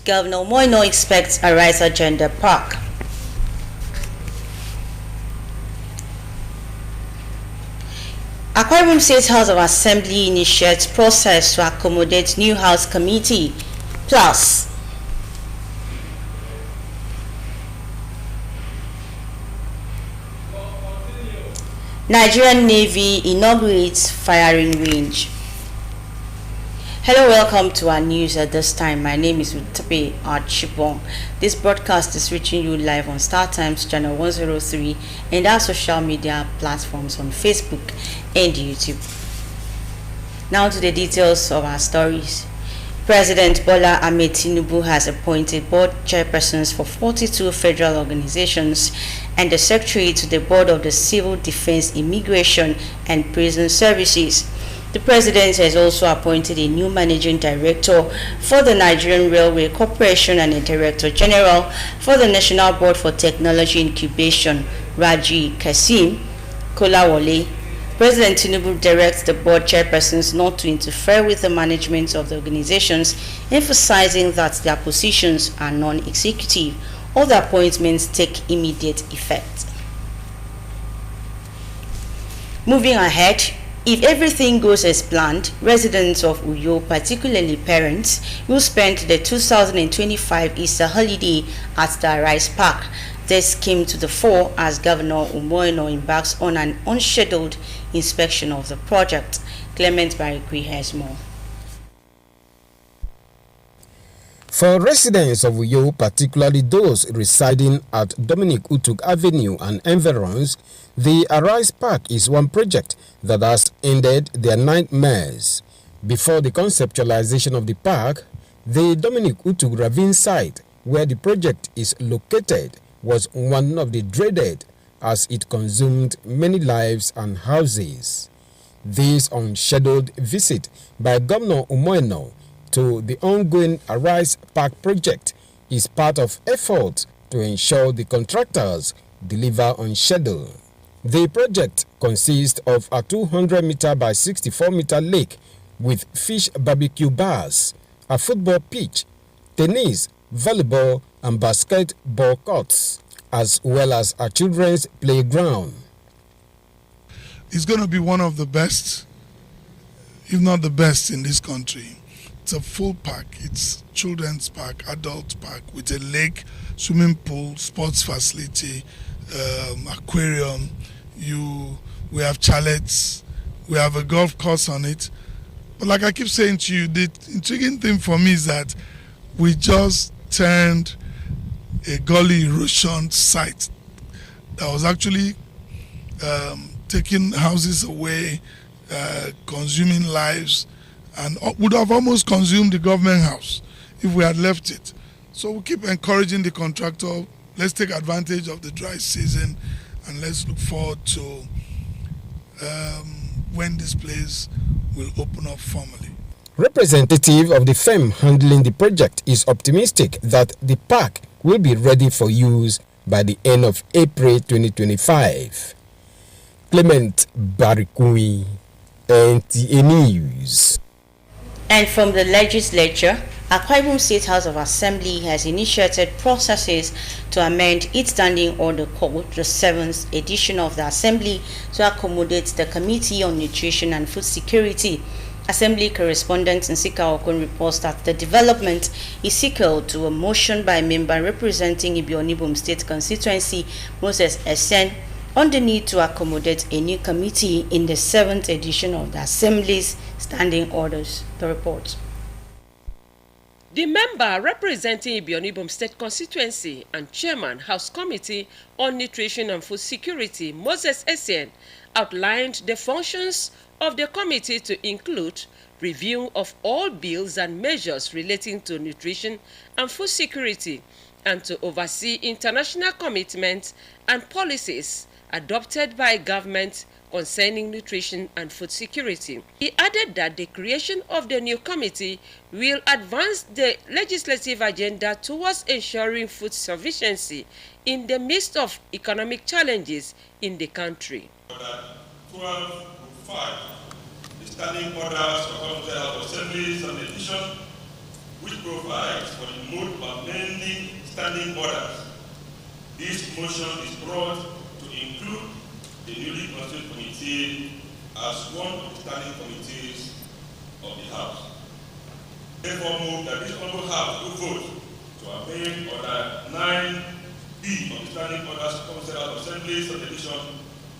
Governor Umoino expects a rice agenda park. Akwa Ibom State House of Assembly initiates process to accommodate new House Committee. Plus, Nigerian Navy inaugurates firing range. Hello, welcome to our news at this time. My name is Utape Archibong. This broadcast is reaching you live on Star Times channel 103 and our social media platforms on Facebook and YouTube. Now to the details of our stories. President Bola Ahmed Tinubu has appointed board chairpersons for 42 federal organizations and the secretary to the board of the Civil Defense, Immigration and Prison Services. The president has also appointed a new managing director for the Nigerian Railway Corporation and a director general for the National Board for Technology Incubation, Raji Kasim Kolawole. President Tinubu directs the board chairpersons not to interfere with the management of the organizations, emphasizing that their positions are non-executive. All the appointments take immediate effect. Moving ahead, if everything goes as planned, residents of Uyo, particularly parents, will spend the 2025 Easter holiday at the Rice Park. This came to the fore as Governor Umoino embarks on an unscheduled inspection of the project. Clement Barikwi has more. For residents of Uyo, particularly those residing at Dominic Utug Avenue and environs, the Arise Park is one project that has ended their nightmares. Before the conceptualization of the park, the Dominic Utug Ravine site, where the project is located, was one of the dreaded as it consumed many lives and houses. This unscheduled visit by Governor Umoino to the ongoing Arise Park project is part of efforts to ensure the contractors deliver on schedule. The project consists of a 200-meter by 64-meter lake with fish barbecue bars, a football pitch, tennis, volleyball, and basketball courts, as well as a children's playground. It's going to be one of the best, if not the best, in this country. It's a full park. It's children's park, adult park with a lake, swimming pool, sports facility, aquarium. We have chalets. We have a golf course on it. But like I keep saying to you, the intriguing thing for me is that we just turned a gully erosion site that was actually taking houses away, consuming lives, and would have almost consumed the government house if we had left it. So we keep encouraging the contractor, let's take advantage of the dry season and let's look forward to when this place will open up formally. Representative of the firm handling the project is optimistic that the park will be ready for use by the end of April 2025. Clement Barikui, NTA News. And from the legislature, Akwa Ibom State House of Assembly has initiated processes to amend its standing order called the 7th edition of the Assembly to accommodate the Committee on Nutrition and Food Security. Assembly correspondent Nsika Okun reports that the development is equal to a motion by a member representing Ibionibom State constituency, Moses Essen, on the need to accommodate a new committee in the 7th edition of the Assembly's standing orders. The report. The member representing Ibionibom State constituency and chairman House Committee on Nutrition and Food Security, Moses Essien, outlined the functions of the committee to include review of all bills and measures relating to nutrition and food security and to oversee international commitments and policies adopted by government concerning nutrition and food security. He added that the creation of the new committee will advance the legislative agenda towards ensuring food sufficiency in the midst of economic challenges in the country. Order 12.5, the standing orders of the House of Assemblies on edition which provides for the mode of amending standing orders. This motion is brought to include the newly constituted committee as one of the standing committees of the House. Therefore, move that this honorable House will vote to amend Order 9B of the Standing Orders Council of Assembly subdivision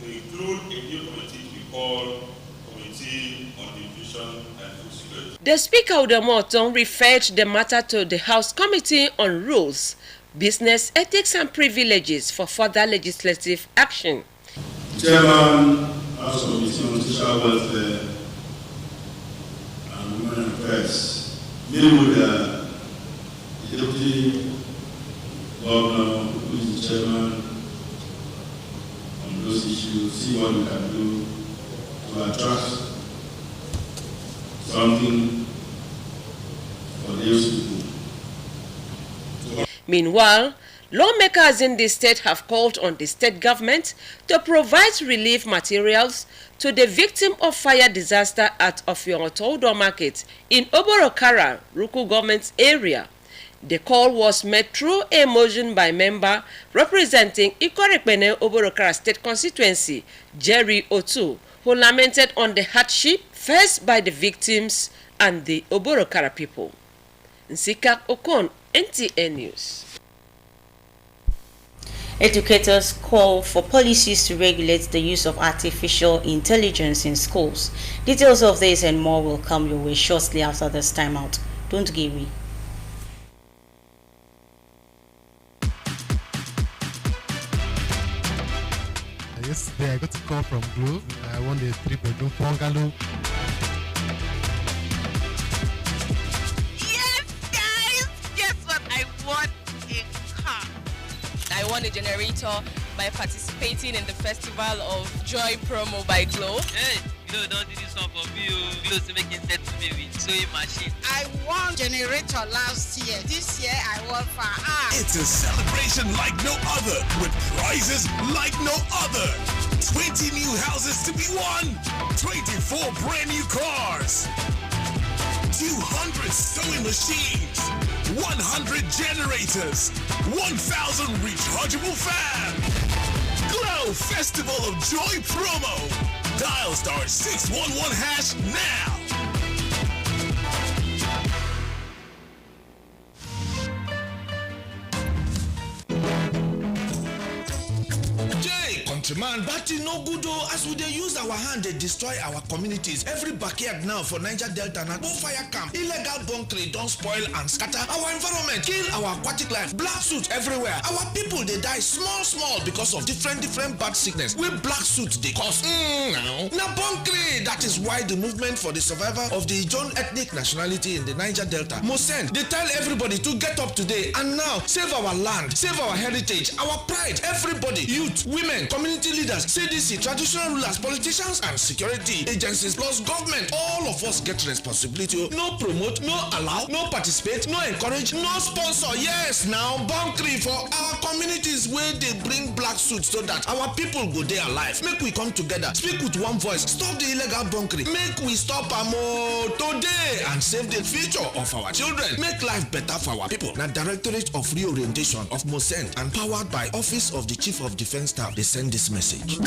to include a new committee to be called Committee on Nutrition and Food Security. The Speaker Udamoton referred the matter to the House Committee on Rules, Business Ethics and Privileges for further legislative action. Chairman, House Committee on Social Welfare and Women Affairs, meeting with the Deputy Governor, who is the chairman, on those issues, see what we can do to attract something for those people. Meanwhile, lawmakers in the state have called on the state government to provide relief materials to the victim of fire disaster at Ofiotodo Market in Oborokara, Ruku government area. The call was made through a motion by member representing Ikorekpene Oborokara State Constituency, Jerry Otu, who lamented on the hardship faced by the victims and the Oborokara people. Nsika Okon, NTN News. Educators call for policies to regulate the use of artificial intelligence in schools. Details of this and more will come your way shortly after this timeout. Don't give me. Yesterday I got a call from Globe. I won a 3-bedroom bungalow. Yes, guys! Guess what? I won a car. I won a generator by participating in the Festival of Joy promo by Globe. Hey, Globe don't do this one for me. Globe is making set to me with sewing machine. I won generator last year. This year I won for It's a celebration like no other, with prizes like no other. 20 new houses to be won, 24 brand new cars, 200 sewing machines, 100 generators, 1,000 rechargeable fans. Glow Festival of Joy promo. Dial *611# now. Man, but no good as we dey use our hand they destroy our communities. Every backyard now for Niger Delta na fire camp. Illegal bunkering don't spoil and scatter our environment, kill our aquatic life, black suit everywhere. Our people they die small because of different bad sickness. We black suit they cause now bunkering. That is why the movement for the survival of the Ijon ethnic nationality in the Niger Delta, Mosend, they tell everybody to get up today and now save our land, save our heritage, our pride. Everybody, youth, women, community leaders, CDC, traditional rulers, politicians, and security agencies, plus government, all of us get responsibility. No promote, no allow, no participate, no encourage, no sponsor. Yes, now bunkering for our communities where they bring black suits so that our people go there alive. Make we come together, speak with one voice, stop the illegal bunkering, make we stop today and save the future of our children. Make life better for our people. Now, Directorate of Reorientation of Mosend and powered by Office of the Chief of Defense Staff, they send this message.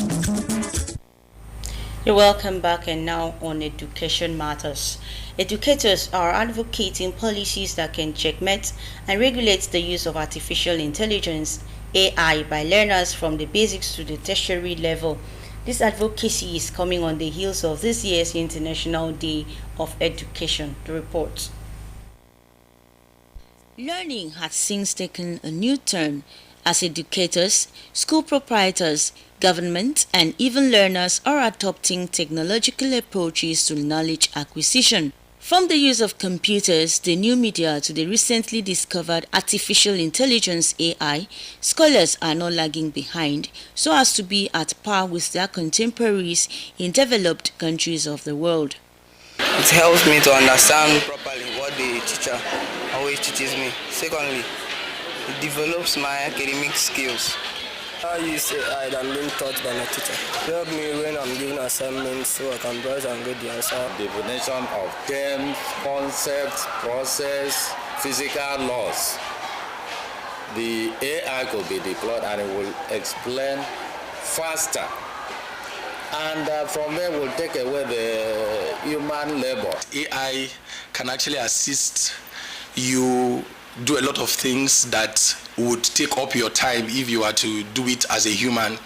You're welcome back, and now on education matters. Educators are advocating policies that can checkmate and regulate the use of artificial intelligence, AI, by learners from the basics to the tertiary level. This advocacy is coming on the heels of this year's International Day of Education. The report. Learning has since taken a new turn as educators, school proprietors, government, and even learners are adopting technological approaches to knowledge acquisition. From the use of computers, the new media, to the recently discovered artificial intelligence AI, scholars are not lagging behind so as to be at par with their contemporaries in developed countries of the world. It helps me to understand properly what the teacher always teaches me. Secondly, it develops my academic skills. I use AI that I'm being taught by my teacher. It helps me when I'm giving assignments so I can browse and get the answer. Definition of terms, concepts, process, physical laws, the AI could be deployed and it will explain faster. And from there, we'll take away the human labor. AI can actually assist you do a lot of things that would take up your time if you were to do it as a human.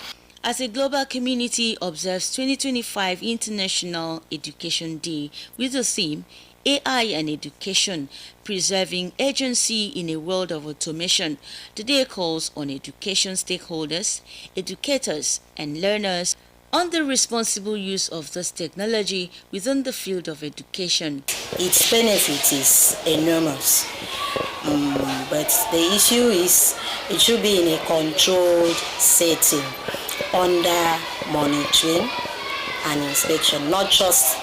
As a global community observes 2025 International Education Day with the theme AI and Education, Preserving Agency in a World of Automation, the day calls on education stakeholders, educators and learners on the responsible use of this technology within the field of education. Its benefit is enormous, but the issue is it should be in a controlled setting under monitoring and inspection, not just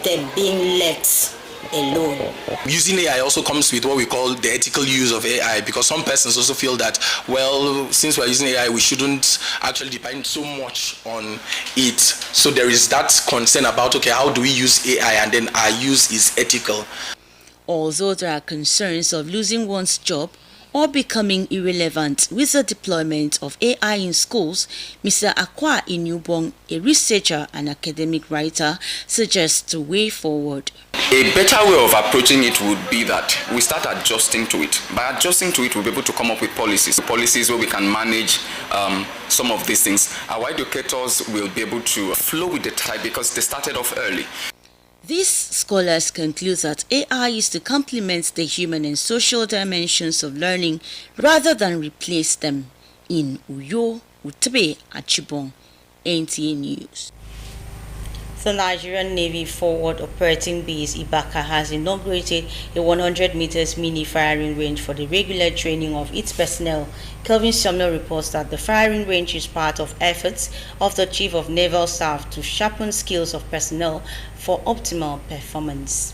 them being left alone. Using AI also comes with what we call the ethical use of AI, because some persons also feel that, well, since we're using AI, we shouldn't actually depend so much on it. So there is that concern about, okay, how do we use AI, and then our use is ethical. Although there are concerns of losing one's job or becoming irrelevant with the deployment of AI in schools, Mr. Akwa Inubong, a researcher and academic writer, suggests a way forward. A better way of approaching it would be that we start adjusting to it. By adjusting to it, we'll be able to come up with policies where we can manage some of these things. Our educators will be able to flow with the tide because they started off early. These scholars conclude that AI is to complement the human and social dimensions of learning rather than replace them. In Uyo, Utabe, Achibong, NTA News. The Nigerian Navy Forward Operating Base Ibaka has inaugurated a 100 meters mini firing range for the regular training of its personnel. Kelvin Samuel reports that the firing range is part of efforts of the Chief of Naval Staff to sharpen skills of personnel for optimal performance.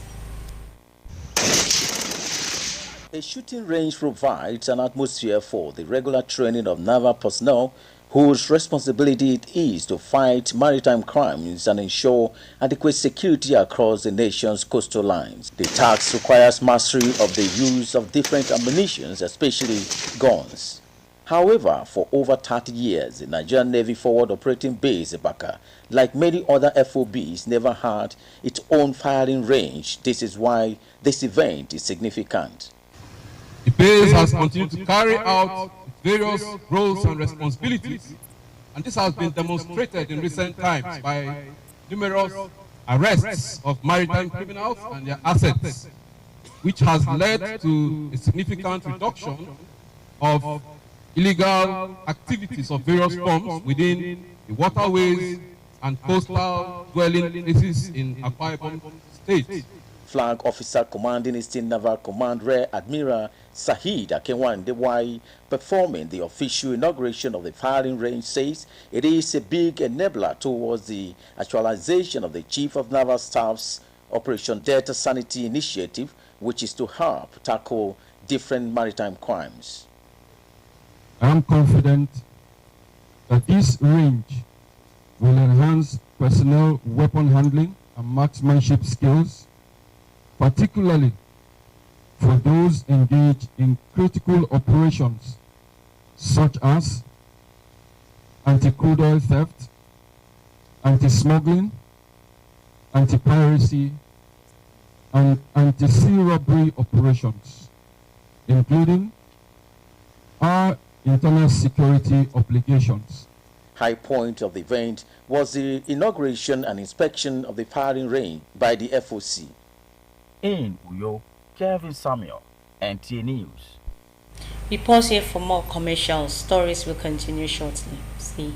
A shooting range provides an atmosphere for the regular training of naval personnel whose responsibility it is to fight maritime crimes and ensure adequate security across the nation's coastal lines. The task requires mastery of the use of different ammunitions, especially guns. However, for over 30 years, the Nigerian Navy Forward Operating Base Ibaka, like many other FOBs, never had its own firing range. This is why this event is significant. The base has continued to carry out various roles and responsibilities, and this has been demonstrated in recent times by numerous arrests of maritime criminals and their assets, which has led to a significant reduction of illegal activities of various forms within the waterways and coastal dwelling places in Akwa Ibom State. Flag Officer Commanding Eastern Naval Command Rear Admiral Sahid Akinwandewai, performing the official inauguration of the firing range, says it is a big enabler towards the actualization of the Chief of Naval Staff's Operation Delta Sanity Initiative, which is to help tackle different maritime crimes. I am confident that this range will enhance personnel weapon handling and marksmanship skills, particularly for those engaged in critical operations such as anti-crude oil theft, anti-smuggling, anti-piracy, and anti-sea robbery operations, including our internal security obligations. High point of the event was the inauguration and inspection of the firing range by the FOC. In Uyo, Kevin Samuel, NTA News. We pause here for more commercials. Stories will continue shortly. See.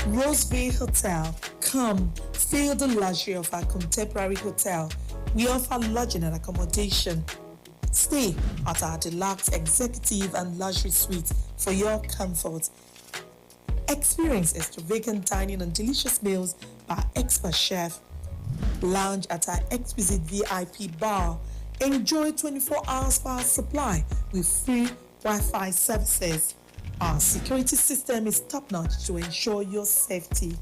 Rose Bay Hotel. Come, feel the luxury of our contemporary hotel. We offer lodging and accommodation. Stay at our deluxe executive and luxury suite for your comfort. Experience extravagant dining and delicious meals by expert chef. Lounge at our exquisite VIP bar. Enjoy 24 hours power supply with free Wi-Fi services. Our security system is top-notch to ensure your safety.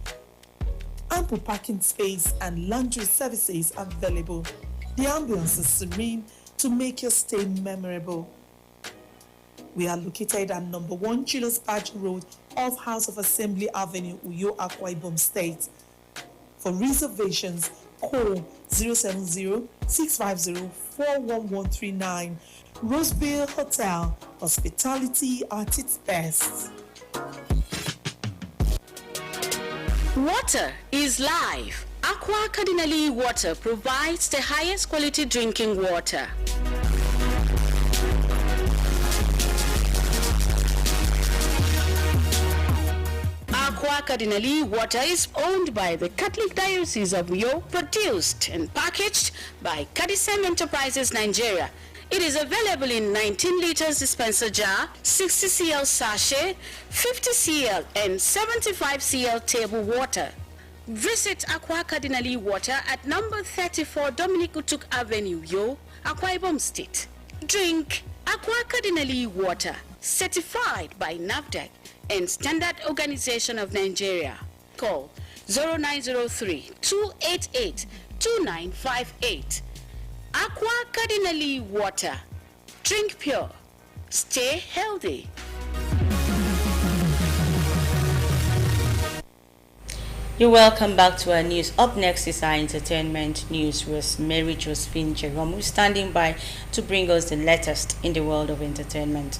Ample parking space and laundry services available. The ambience is serene to make your stay memorable. We are located at number 1 Julius Badge Road off House of Assembly Avenue, Uyo, Akwa Ibom State. For reservations, call 070-650-41139. Roseville Hotel, hospitality at its best. Water is life. Aqua Cardinali Water provides the highest quality drinking water. Aqua Cardinali Water is owned by the Catholic Diocese of Uyo, produced and packaged by Cadisem Enterprises Nigeria. It is available in 19 liters dispenser jar, 60 cl sachet, 50 cl and 75 cl table water. Visit Aqua Cardinali Water at number 34 Dominic Utuk Avenue, Uyo, Akwa Ibom State. Drink Aqua Cardinali Water, certified by NAFDAC and Standard Organization of Nigeria. Call 0903-288-2958. Aqua Cardinali Water. Drink pure. Stay healthy. You're welcome back to our news. Up next is our entertainment news with Mary Josephine Jerome, who's standing by to bring us the latest in the world of entertainment.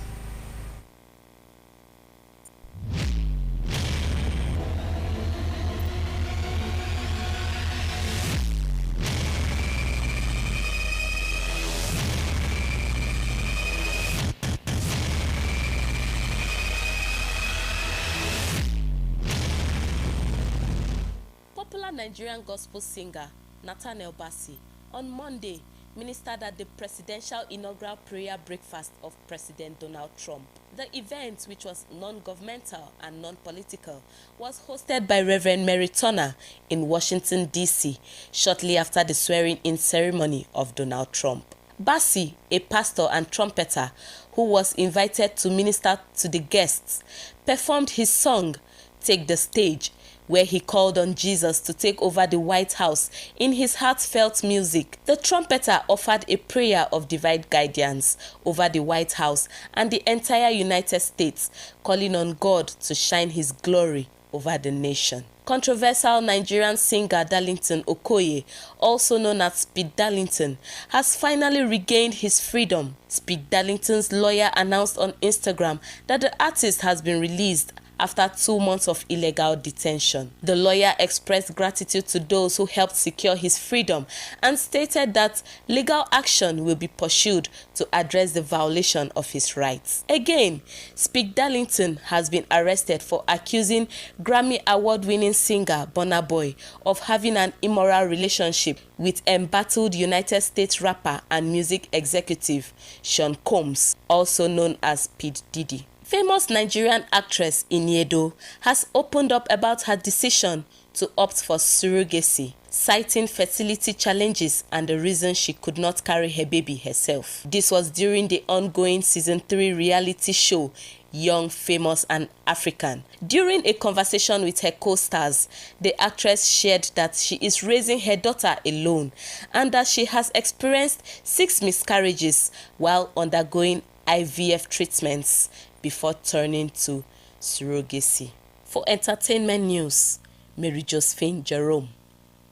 Nigerian gospel singer Nathaniel Bassey on Monday ministered at the presidential inaugural prayer breakfast of President Donald Trump. The event, which was non-governmental and non-political, was hosted by Reverend Mary Turner in Washington, D.C., shortly after the swearing-in ceremony of Donald Trump. Bassey, a pastor and trumpeter who was invited to minister to the guests, performed his song, "Take the Stage," where he called on Jesus to take over the White House in his heartfelt music. The trumpeter offered a prayer of divine guidance over the White House and the entire United States, calling on God to shine his glory over the nation. Controversial Nigerian singer Darlington Okoye, also known as Speed Darlington, has finally regained his freedom. Speed Darlington's lawyer announced on Instagram that the artist has been released after 2 months of illegal detention. The lawyer expressed gratitude to those who helped secure his freedom and stated that legal action will be pursued to address the violation of his rights. Again, Speed Darlington has been arrested for accusing Grammy award-winning singer Burna Boy of having an immoral relationship with embattled United States rapper and music executive Sean Combs, also known as P. Diddy. Famous Nigerian actress Iniedo has opened up about her decision to opt for surrogacy, citing fertility challenges and the reason she could not carry her baby herself. This was during the ongoing Season 3 reality show Young, Famous and African. During a conversation with her co-stars, the actress shared that she is raising her daughter alone and that she has experienced 6 miscarriages while undergoing IVF treatments before turning to surrogacy. For entertainment news, Mary Josephine Jerome,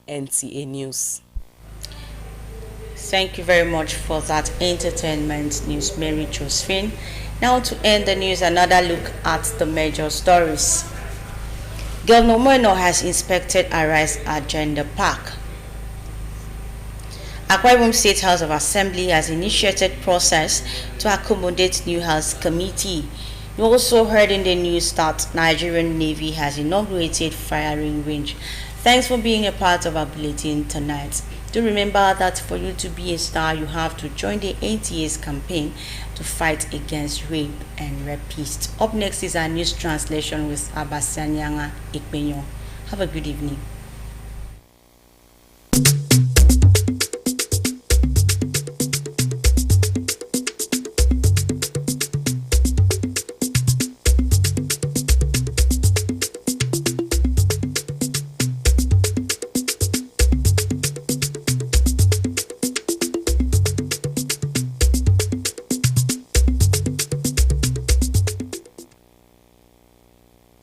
NTA News. Thank you very much for that entertainment news, Mary Josephine. Now to end the news, another look at the major stories. Governor Moeno has inspected Arise Agenda Park. Akwa Ibom State House of Assembly has initiated process to accommodate new House Committee. You also heard in the news that Nigerian Navy has inaugurated firing range. Thanks for being a part of our bulletin tonight. Do remember that for you to be a star, you have to join the NTA's campaign to fight against rape and rapists. Up next is our news translation with Abasanyanga Ikpenyo. Have a good evening.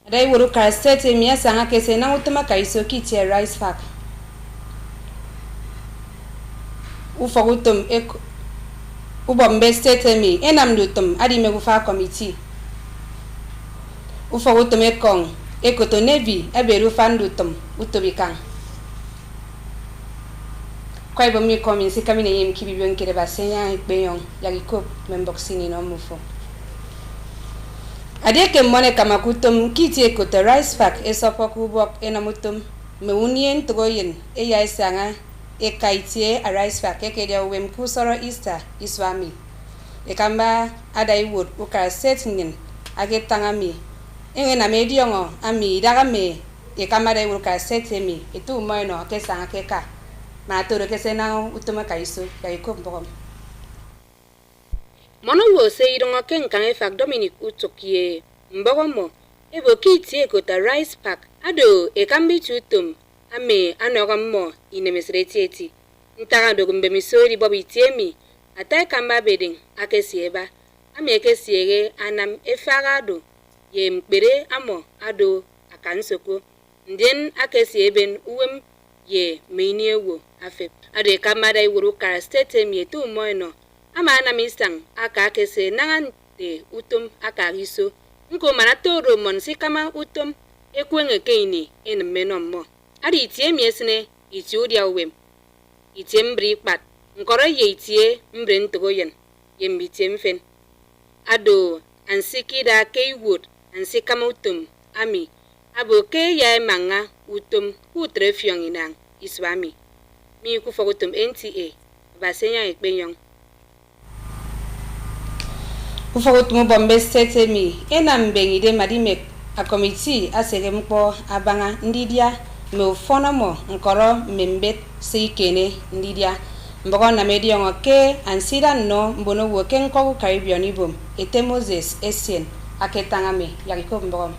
Dai wuru ka state mi asanga kese na utuma ka iso kiti rice pack. Ufogutum ek ubombe state mi enam dutum adi megufa committee. Ufogutum ekong ekoto nevi eberu fandutum utobikang. Kwai bomi komi si kamine yim kibibion kire basenya ikbeyon yagikop memboxini no mufo. Adeke mone kamakutum kiti ekoto rice pack esopoku bok enamutum meunien togoyen eya isanga ekaitie a rice pack ekedia wem kusoro Easter iswami ekamba adai wood uka setningen agetangami engena mediongo ami dagame ekamba dai wood ka setemi etu moino kesanga keka matoro kesena utuma kaiso yagikop bokom. Mono wo se idongo ken kan efak Dominic Utokie mbogomo ebo kiti ekota rice pack ado ekambi tutum ame anogammo inemesreti eti ntaka dogumbe misori bobi tiemi atai kamba beding akesieba ame ekesiege anam efagado ye mkpere amo ado akansoko ndien akesieben uwem ye meniewo afe ado ekamada iwuru kara state mi etu moino ama ana misang aka kese nangan de utum aka riso nko manatoro mon sikama utum ekwenge keini en menommo ari itie miesne itiudia wem itie mbri pat nkoro ye itie mbre ntogoyen ye mbitie mfen ado ansikida keywood ansikama utum ami abo ke ya manga utum utrefiong inang iswami mi ku fogutum NTA basenya ekpenyong. Ufogutumu bombe state mi enambengi de madime a committee asege mpo abanga ndidia me ufonomo nkoro membet seikene ndidia mbogo na mediongo ke ansida no mbono woke nkogu Caribbean ibom ete Moses Essien aketangame yagiko mbogo.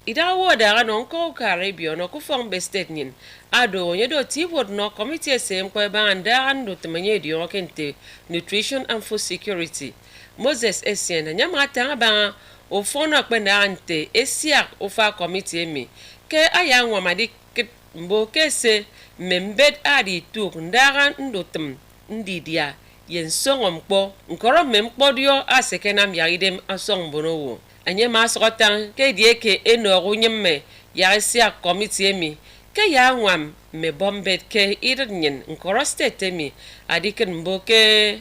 Ida woda no nko Caribbean no kufong bestet nyin ado nyedo tiwod no committee sem ko banda ando temenye dio kente nutrition and food security Moses Essien nyama tanga ofono akpenda ante esia ofa committee mi ke aya nwa madi mbo kese membed adi tuk ndaga ndotem ndidia yen songompo nkoro mempodio asekenam yagidem asong bonowo anye masotan ke dieke enoru nyemme yasia committee mi ke ya nwam me bombed ke irnyen nkoro state mi adiken mboke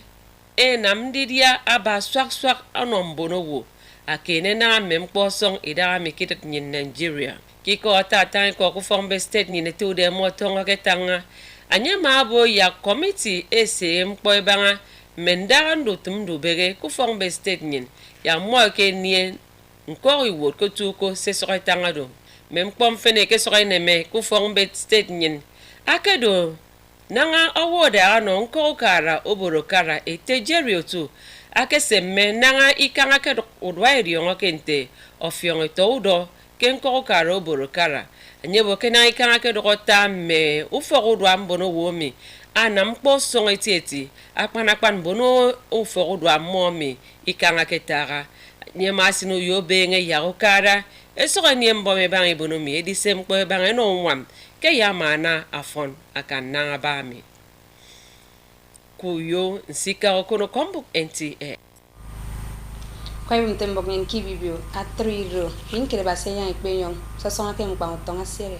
enamdidia aba swak anombonowo akene na mempo song ida mikitet nyin Nigeria kiko ata ko ku form state ni netu de motonga ketanga anye mabo ya committee esem po banga mendara ndotum bege ku form state nyin ya mo ke nie nkori wot ko tuko se so ketanga do mem pom fene ke so me ku form state nyin akedo nanga awoda ano nko kara oboro kara etejeri otu akesemme nanga ikanga ke odwairi ngo kente ofiongo todo kenko kara oboro kara anyebo kena ikanga ke dokota me ufogodwa mbono womi anampo songetieti akpanakpan bono ufogodwa momi ikanga ke tara nyema sinu yobenge yakara esoga niembo me bangi bono mi edisem ko bangi no wam ke yamana afon akananga bami kuyo nsika okono kombu NTA kwa mtembo ngen kibibio atriro inkire basenya ikpeyon sasonga ke mpa utonga sere